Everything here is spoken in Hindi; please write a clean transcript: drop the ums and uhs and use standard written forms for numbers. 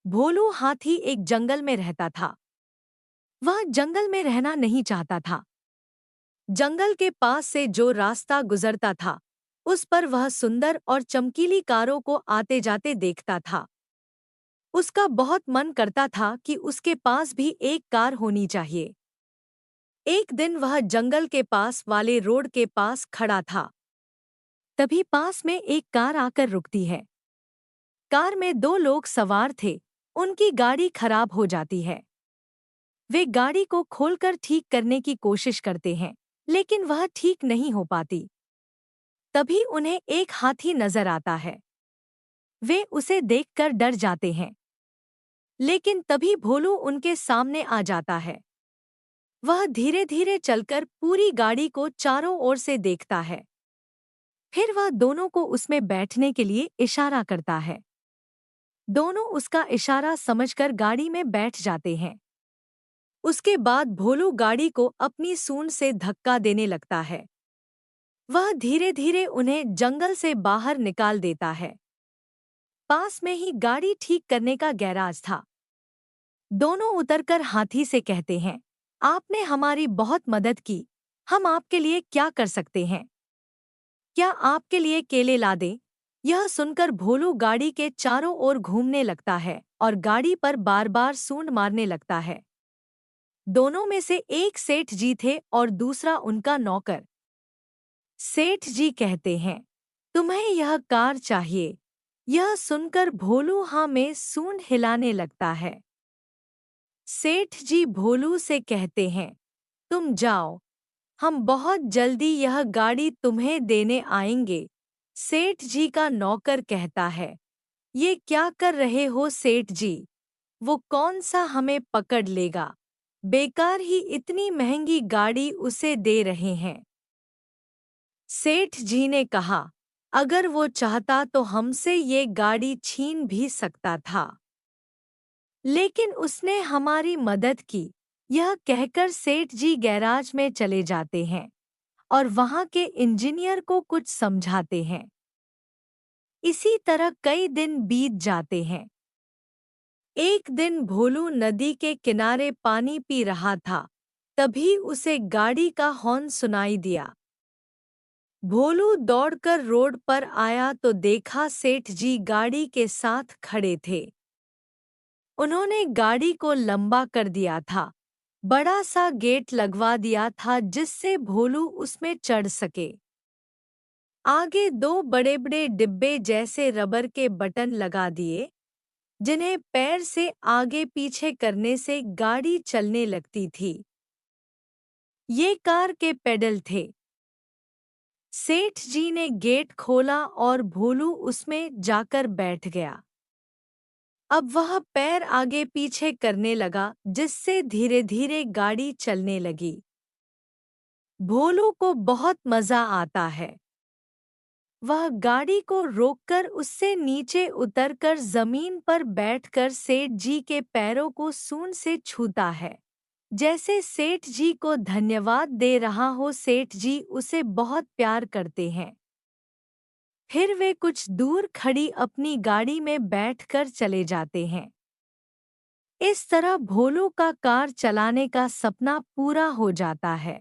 भोलू हाथी एक जंगल में रहता था। वह जंगल में रहना नहीं चाहता था। जंगल के पास से जो रास्ता गुजरता था, उस पर वह सुंदर और चमकीली कारों को आते जाते देखता था। उसका बहुत मन करता था कि उसके पास भी एक कार होनी चाहिए। एक दिन वह जंगल के पास वाले रोड के पास खड़ा था। तभी पास में एक कार आकर रुकती है। कार में दो लोग सवार थे। उनकी गाड़ी खराब हो जाती है। वे गाड़ी को खोलकर ठीक करने की कोशिश करते हैं, लेकिन वह ठीक नहीं हो पाती। तभी उन्हें एक हाथी नजर आता है। वे उसे देखकर डर जाते हैं, लेकिन तभी भोलू उनके सामने आ जाता है। वह धीरे धीरे चलकर पूरी गाड़ी को चारों ओर से देखता है। फिर वह दोनों को उसमें बैठने के लिए इशारा करता है। दोनों उसका इशारा समझकर गाड़ी में बैठ जाते हैं। उसके बाद भोलू गाड़ी को अपनी सूंड से धक्का देने लगता है। वह धीरे धीरे उन्हें जंगल से बाहर निकाल देता है। पास में ही गाड़ी ठीक करने का गैराज था। दोनों उतरकर हाथी से कहते हैं, आपने हमारी बहुत मदद की। हम आपके लिए क्या कर सकते हैं? क्या आपके लिए केले ला दें? यह सुनकर भोलू गाड़ी के चारों ओर घूमने लगता है और गाड़ी पर बार बार सूंड मारने लगता है। दोनों में से एक सेठ जी थे और दूसरा उनका नौकर। सेठ जी कहते हैं, तुम्हें यह कार चाहिए? यह सुनकर भोलू हाँ में सूंड हिलाने लगता है। सेठ जी भोलू से कहते हैं, तुम जाओ, हम बहुत जल्दी यह गाड़ी तुम्हें देने आएंगे। सेठ जी का नौकर कहता है, ये क्या कर रहे हो सेठ जी? वो कौन सा हमें पकड़ लेगा? बेकार ही इतनी महंगी गाड़ी उसे दे रहे हैं। सेठ जी ने कहा, अगर वो चाहता तो हमसे ये गाड़ी छीन भी सकता था, लेकिन उसने हमारी मदद की। यह कहकर सेठ जी गैराज में चले जाते हैं और वहां के इंजीनियर को कुछ समझाते हैं। इसी तरह कई दिन बीत जाते हैं। एक दिन भोलू नदी के किनारे पानी पी रहा था। तभी उसे गाड़ी का हॉर्न सुनाई दिया। भोलू दौड़कर रोड पर आया तो देखा सेठ जी गाड़ी के साथ खड़े थे। उन्होंने गाड़ी को लंबा कर दिया था। बड़ा सा गेट लगवा दिया था जिससे भोलू उसमें चढ़ सके। आगे दो बड़े बड़े डिब्बे जैसे रबर के बटन लगा दिए, जिन्हें पैर से आगे पीछे करने से गाड़ी चलने लगती थी। ये कार के पेडल थे। सेठ जी ने गेट खोला और भोलू उसमें जाकर बैठ गया। अब वह पैर आगे पीछे करने लगा, जिससे धीरे धीरे गाड़ी चलने लगी। भोलू को बहुत मजा आता है। वह गाड़ी को रोककर उससे नीचे उतरकर जमीन पर बैठकर सेठ जी के पैरों को सूंड से छूता है, जैसे सेठ जी को धन्यवाद दे रहा हो। सेठ जी उसे बहुत प्यार करते हैं। फिर वे कुछ दूर खड़ी अपनी गाड़ी में बैठकर चले जाते हैं। इस तरह भोलू का कार चलाने का सपना पूरा हो जाता है।